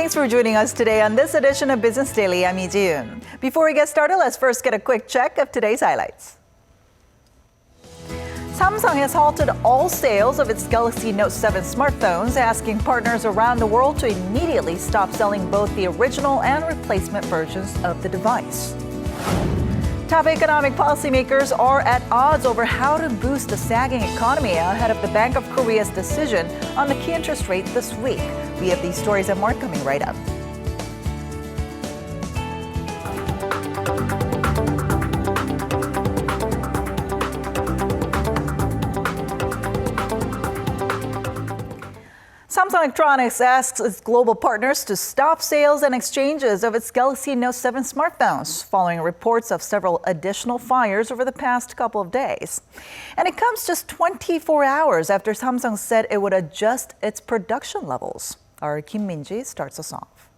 Thanks for joining us today on this edition of Business Daily. I'm Ji-yoon. Before we get started, let's first get a quick check of today's highlights. Samsung has halted all sales of its Galaxy Note 7 smartphones, asking partners around the world to immediately stop selling both the original and replacement versions of the device. Top economic policymakers are at odds over how to boost the sagging economy ahead of the Bank of Korea's decision on the key interest rate this week. We have these stories and more coming right up. Samsung Electronics asks its global partners to stop sales and exchanges of its Galaxy Note 7 smartphones, following reports of several additional fires over the past couple of days. And it comes just 24 hours after Samsung said it would adjust its production levels. Our Kim Min-ji starts us off.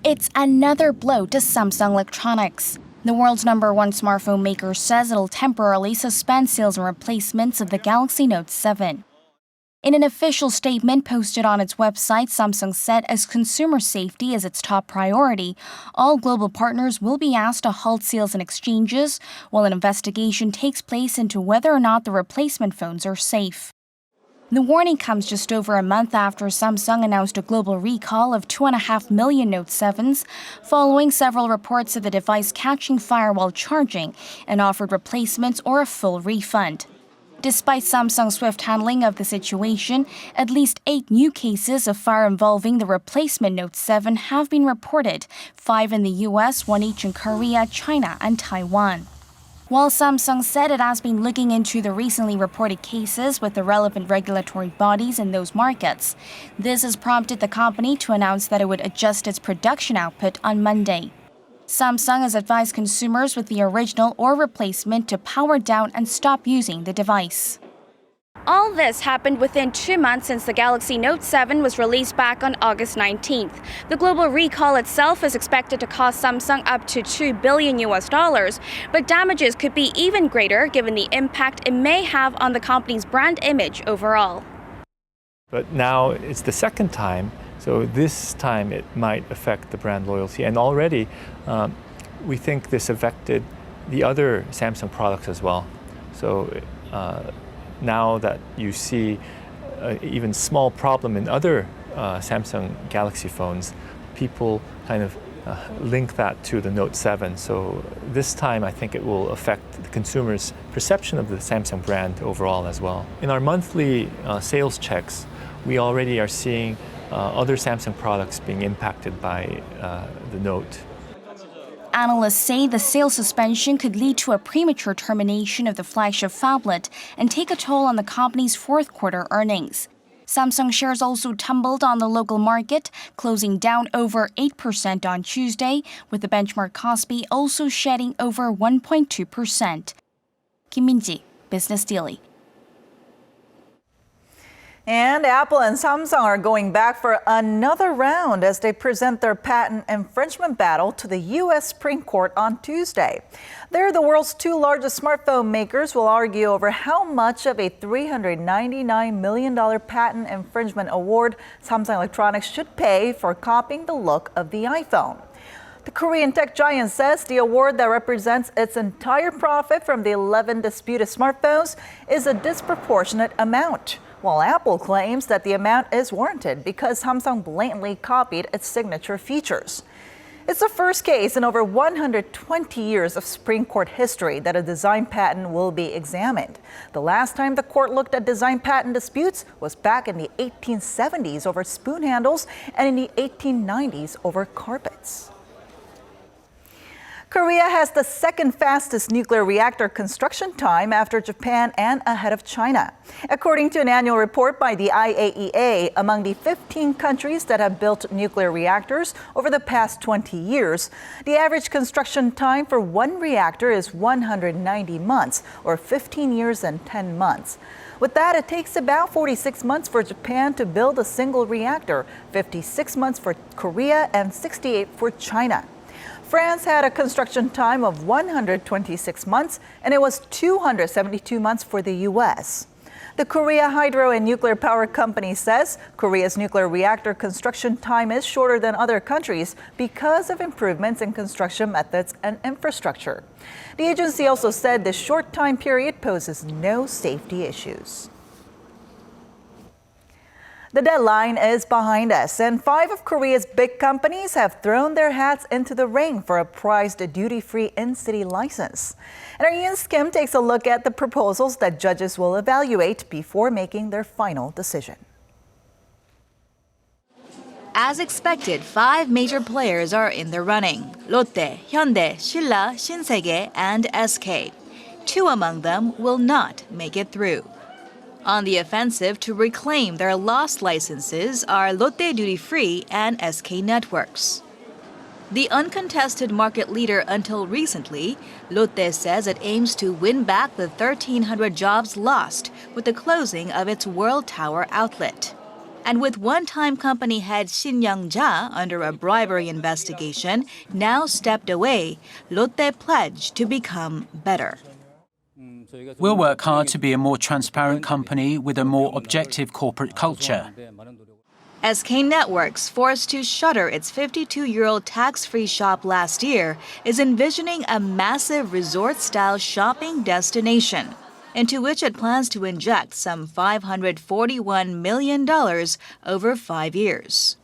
It's another blow to Samsung Electronics. The world's #1 smartphone maker says it'll temporarily suspend sales and replacements of the Galaxy Note 7. In an official statement posted on its website, Samsung said as consumer safety is its top priority, all global partners will be asked to halt sales and exchanges while an investigation takes place into whether or not the replacement phones are safe. The warning comes just over a month after Samsung announced a global recall of 2.5 million Note 7s, following several reports of the device catching fire while charging, and offered replacements or a full refund. Despite Samsung's swift handling of the situation, at least 8 new cases of fire involving the replacement Note 7 have been reported, 5 in the US, 1 each in Korea, China, and Taiwan. While Samsung said it has been looking into the recently reported cases with the relevant regulatory bodies in those markets, this has prompted the company to announce that it would adjust its production output on Monday. Samsung has advised consumers with the original or replacement to power down and stop using the device. All this happened within 2 months since the Galaxy Note 7 was released back on August 19th. The global recall itself is expected to cost Samsung up to $2 billion, but damages could be even greater given the impact it may have on the company's brand image overall. But now it's the second time, so this time it might affect the brand loyalty. And already we think this affected the other Samsung products as well. So now that you see even small problem in other Samsung Galaxy phones, people kind of link that to the Note 7. So this time I think it will affect the consumer's perception of the Samsung brand overall as well. In our monthly sales checks, we already are seeing other Samsung products being impacted by the Note. Analysts say the sales suspension could lead to a premature termination of the flagship phablet and take a toll on the company's fourth quarter earnings. Samsung shares also tumbled on the local market, closing down over 8% on Tuesday, with the benchmark Kospi also shedding over 1.2%. Kim Min-ji, Business Daily. And Apple and Samsung are going back for another round as they present their patent infringement battle to the U.S. Supreme Court on Tuesday. There, the world's 2 largest smartphone makers will argue over how much of a $399 million patent infringement award Samsung Electronics should pay for copying the look of the iPhone. The Korean tech giant says the award that represents its entire profit from the 11 disputed smartphones is a disproportionate amount, while Apple claims that the amount is warranted because Samsung blatantly copied its signature features. It's the first case in over 120 years of Supreme Court history that a design patent will be examined. The last time the court looked at design patent disputes was back in the 1870s over spoon handles and in the 1890s over carpets. Korea has the second fastest nuclear reactor construction time after Japan and ahead of China. According to an annual report by the IAEA, among the 15 countries that have built nuclear reactors over the past 20 years, the average construction time for one reactor is 190 months, or 15 years and 10 months. With that, it takes about 46 months for Japan to build a single reactor, 56 months for Korea, and 68 for China. France had a construction time of 126 months, and it was 272 months for the U.S. The Korea Hydro and Nuclear Power Company says Korea's nuclear reactor construction time is shorter than other countries because of improvements in construction methods and infrastructure. The agency also said this short time period poses no safety issues. The deadline is behind us, and 5 of Korea's big companies have thrown their hats into the ring for a prized duty-free in-city license. And our Yoon's Kim takes a look at the proposals that judges will evaluate before making their final decision. As expected, 5 major players are in the running: Lotte, Hyundai, Shinla, Shinsegae, and SK. 2 among them will not make it through. On the offensive to reclaim their lost licenses are Lotte Dutyfree and SK Networks. The uncontested market leader until recently, Lotte says it aims to win back the 1,300 jobs lost with the closing of its World Tower outlet. And with one-time company head Shin Young-ja under a bribery investigation now stepped away, Lotte pledged to become better. We'll work hard to be a more transparent company with a more objective corporate culture. SK Networks, forced to shutter its 52-year-old tax-free shop last year, is envisioning a massive resort-style shopping destination, into which it plans to inject some $541 million over 5 years.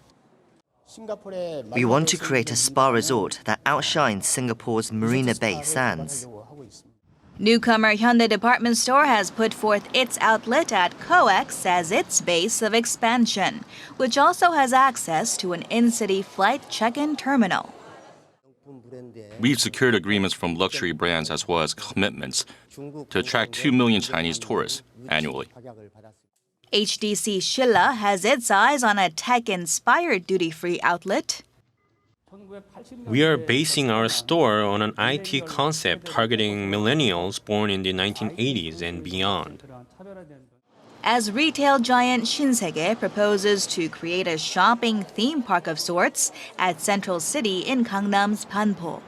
We want to create a spa resort that outshines Singapore's Marina Bay sands. Newcomer Hyundai Department Store has put forth its outlet at COEX as its base of expansion, which also has access to an in-city flight check-in terminal. We've secured agreements from luxury brands as well as commitments to attract 2 million Chinese tourists annually. HDC Shilla has its eyes on a tech-inspired duty-free outlet. We are basing our store on an IT concept targeting millennials born in the 1980s and beyond. As retail giant Shinsegae proposes to create a shopping theme park of sorts at Central City in Gangnam's Banpo.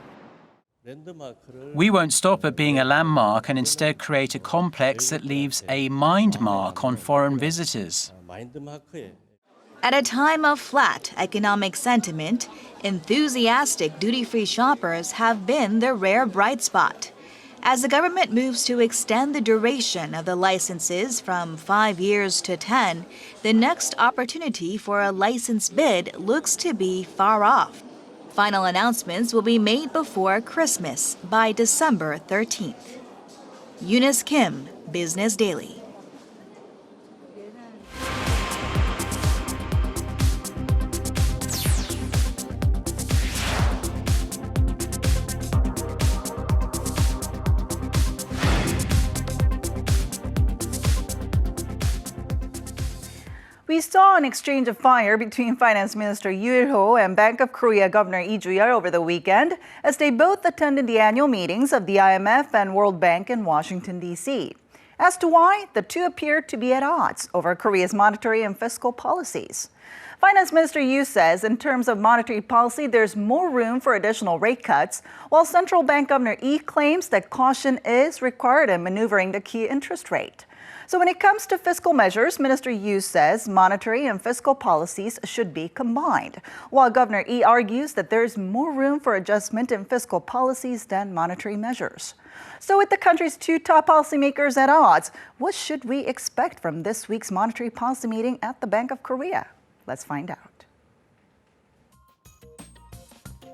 We won't stop at being a landmark and instead create a complex that leaves a mind mark on foreign visitors. At a time of flat economic sentiment, enthusiastic duty-free shoppers have been the rare bright spot. As the government moves to extend the duration of the licenses from 5 years to 10, the next opportunity for a license bid looks to be far off. Final announcements will be made before Christmas by December 13th. Eunice Kim, Business Daily. We saw an exchange of fire between Finance Minister Yoo and Bank of Korea Governor Ju-yeol over the weekend as they both attended the annual meetings of the IMF and World Bank in Washington, D.C. As to why, the two appear to be at odds over Korea's monetary and fiscal policies. Finance Minister Yoo says in terms of monetary policy, there's more room for additional rate cuts, while Central Bank Governor Lee claims that caution is required in maneuvering the key interest rate. So when it comes to fiscal measures, Minister Yoo says monetary and fiscal policies should be combined, while Governor Lee argues that there's more room for adjustment in fiscal policies than monetary measures. So with the country's two top policymakers at odds, what should we expect from this week's monetary policy meeting at the Bank of Korea? Let's find out.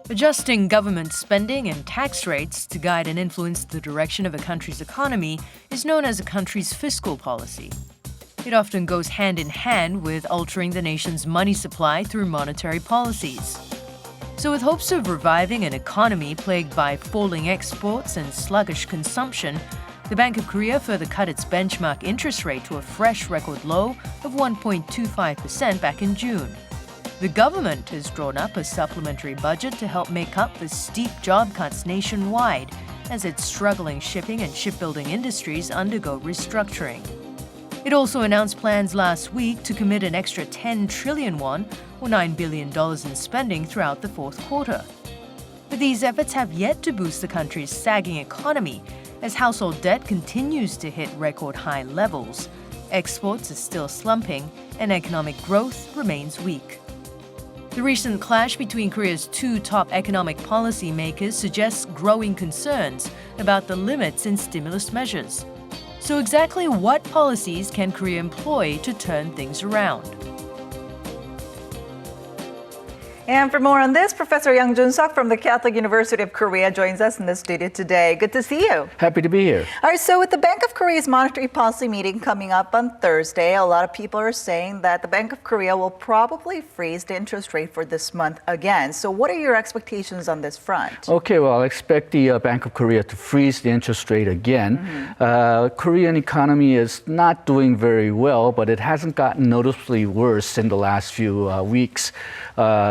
Adjusting government spending and tax rates to guide and influence the direction of a country's economy is known as a country's fiscal policy. It often goes hand in hand with altering the nation's money supply through monetary policies. So with hopes of reviving an economy plagued by falling exports and sluggish consumption, the Bank of Korea further cut its benchmark interest rate to a fresh record low of 1.25% back in June. The government has drawn up a supplementary budget to help make up the steep job cuts nationwide as its struggling shipping and shipbuilding industries undergo restructuring. It also announced plans last week to commit an extra 10 trillion won, or $9 billion in spending throughout the fourth quarter. But these efforts have yet to boost the country's sagging economy as household debt continues to hit record high levels, exports are still slumping, and economic growth remains weak. The recent clash between Korea's two top economic policymakers suggests growing concerns about the limits in stimulus measures. So exactly what policies can Korea employ to turn things around? And for more on this, Professor Yang Jun-seok from the Catholic University of Korea joins us in the studio today. Good to see you. Happy to be here. All right, so with the Bank of Korea's monetary policy meeting coming up on Thursday, a lot of people are saying that the Bank of Korea will probably freeze the interest rate for this month again. So what are your expectations on this front? Okay, well, I expect the Bank of Korea to freeze the interest rate again. Korean economy is not doing very well, but it hasn't gotten noticeably worse in the last few weeks.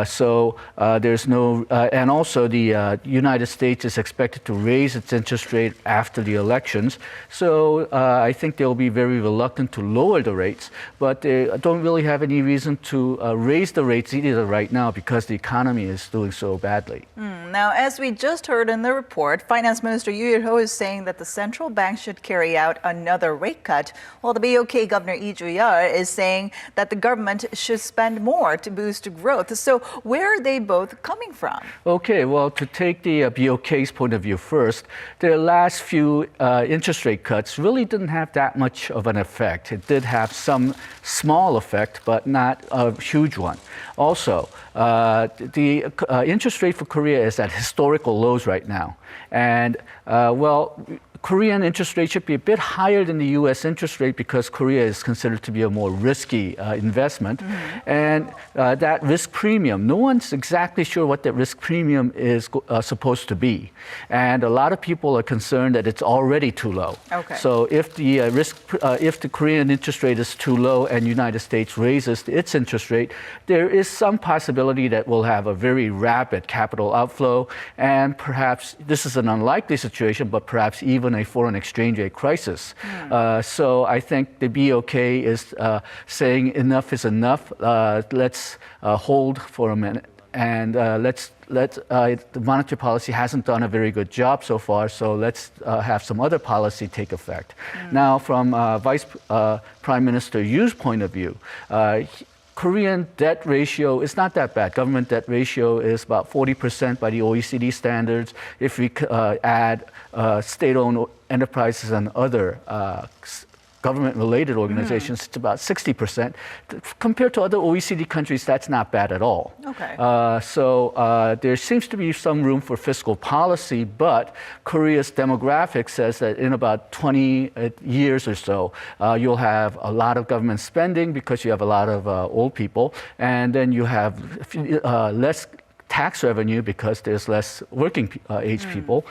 So there's no, and also the United States is expected to raise its interest rate after the elections. So I think they'll be very reluctant to lower the rates, but they don't really have any reason to raise the rates either right now because the economy is doing so badly. Now, as we just heard in the report, Finance Minister Ju-yeol is saying that the central bank should carry out another rate cut, while the BOK Governor Ju-yeol is saying that the government should spend more to boost growth. So where are they both coming from? Okay, well, to take the BOK's point of view first, their last few interest rate cuts really didn't have that much of an effect. It did have some small effect, but not a huge one. Also, the interest rate for Korea is at historical lows right now. And, well, Korean interest rate should be a bit higher than the U.S. interest rate because Korea is considered to be a more risky investment. And that risk premium, no one's exactly sure what that risk premium is supposed to be. And a lot of people are concerned that it's already too low. Okay. So if the if the Korean interest rate is too low and United States raises its interest rate, there is some possibility that we'll have a very rapid capital outflow. And perhaps this is an unlikely situation, but perhaps even a foreign exchange rate crisis. So I think the BOK is saying enough is enough. Let's hold for a minute. And the monetary policy hasn't done a very good job so far, so let's have some other policy take effect. Now, from Vice Prime Minister Yoo's point of view, Korean debt ratio is not that bad. Government debt ratio is about 40% by the OECD standards. If we add state-owned enterprises and other government-related organizations, it's about 60%. Compared to other OECD countries, that's not bad at all. Okay. So there seems to be some room for fiscal policy, but Korea's demographic says that in about 20 years or so, you'll have a lot of government spending because you have a lot of old people, and then you have less tax revenue because there's less working age people.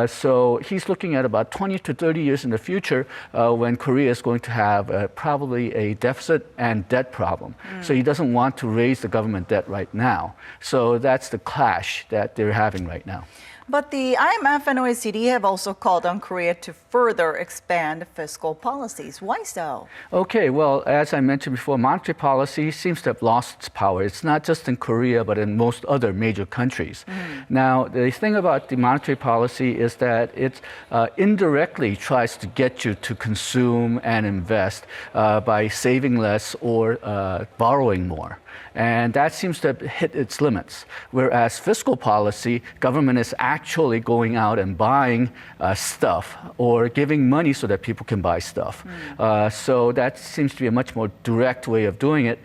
So he's looking at about 20 to 30 years in the future when Korea is going to have probably a deficit and debt problem. So he doesn't want to raise the government debt right now. So that's the clash that they're having right now. But the IMF and OECD have also called on Korea to further expand fiscal policies. Why so? Okay, well, as I mentioned before, monetary policy seems to have lost its power. It's not just in Korea, but in most other major countries. Now, the thing about the monetary policy is that it indirectly tries to get you to consume and invest by saving less or borrowing more. And that seems to have hit its limits. Whereas fiscal policy, government is actually going out and buying stuff or giving money so that people can buy stuff. So that seems to be a much more direct way of doing it.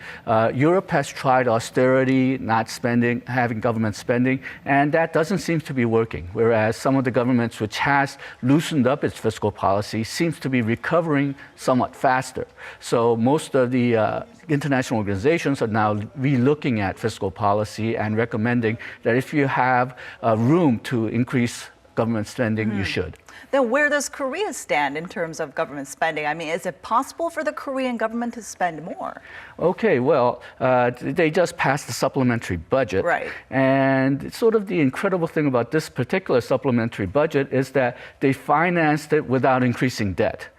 Europe has tried austerity, not spending, having government spending, and that doesn't seem to be working. Whereas some of the governments which has loosened up its fiscal policy seems to be recovering somewhat faster. So most of the international organizations are now re-looking at fiscal policy and recommending that if you have room to increase government spending, you should. Then where does Korea stand in terms of government spending? I mean, is it possible for the Korean government to spend more? Okay, well, they just passed the supplementary budget. Right. And sort of the incredible thing about this particular supplementary budget is that they financed it without increasing debt.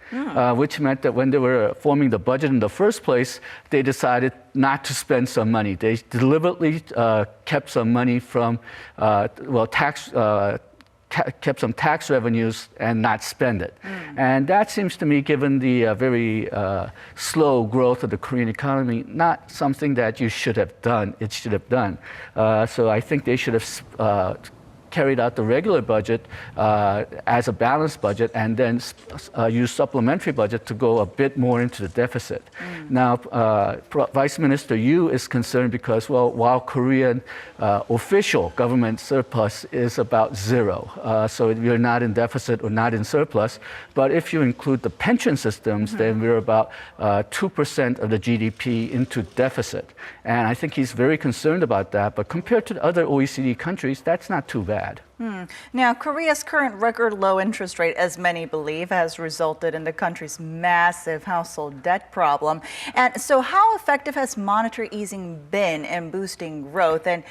Which meant that when they were forming the budget in the first place, they decided not to spend some money. They deliberately kept some money from, kept some tax revenues and not spend it. And that seems to me, given the very slow growth of the Korean economy, not something that you should have done. It should have done. So I think they should have carried out the regular budget as a balanced budget and then use supplementary budget to go a bit more into the deficit. Now, Vice Minister Yoo is concerned because, well, while Korean official government surplus is about zero, so we're not in deficit or not in surplus, but if you include the pension systems, then we're about 2% of the GDP into deficit. And I think he's very concerned about that, but compared to the other OECD countries, that's not too bad. Now, Korea's current record low interest rate, as many believe, has resulted in the country's massive household debt problem. And so how effective has monetary easing been in boosting growth? And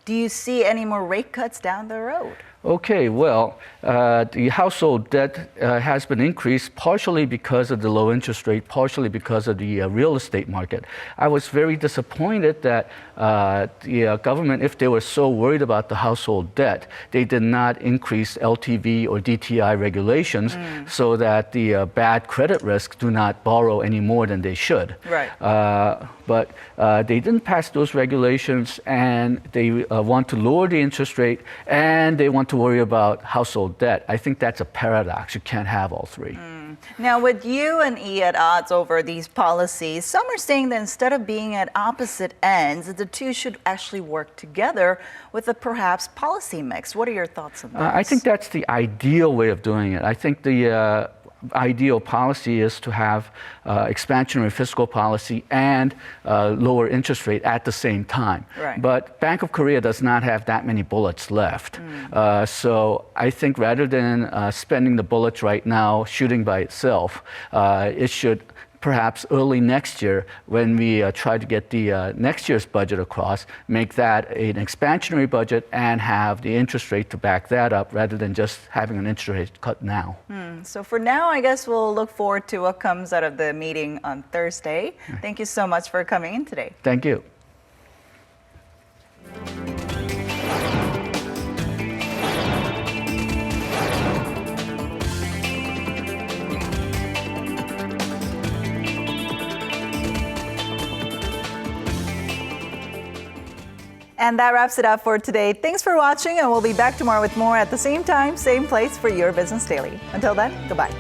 do you see any more rate cuts down the road? Okay, well, the household debt has been increased partially because of the low interest rate, partially because of the real estate market. I was very disappointed that the government, if they were so worried about the household debt, they did not increase LTV or DTI regulations so that the bad credit risks do not borrow any more than they should. Right. But they didn't pass those regulations, and they want to lower the interest rate, and they want to worry about household debt. I think that's a paradox. You can't have all three. Now, with you and E at odds over these policies, some are saying that instead of being at opposite ends, the two should actually work together with a perhaps policy mix. What are your thoughts on that? I think that's the ideal way of doing it. I think the ideal policy is to have expansionary fiscal policy and lower interest rate at the same time. Right. But Bank of Korea does not have that many bullets left. So I think rather than spending the bullets right now, shooting by itself, it should perhaps early next year, when we try to get the next year's budget across, make that an expansionary budget and have the interest rate to back that up rather than just having an interest rate cut now. So for now, I guess we'll look forward to what comes out of the meeting on Thursday. Thank you so much for coming in today. Thank you. And that wraps it up for today. Thanks for watching, and we'll be back tomorrow with more at the same time, same place for your Business Daily. Until then, goodbye.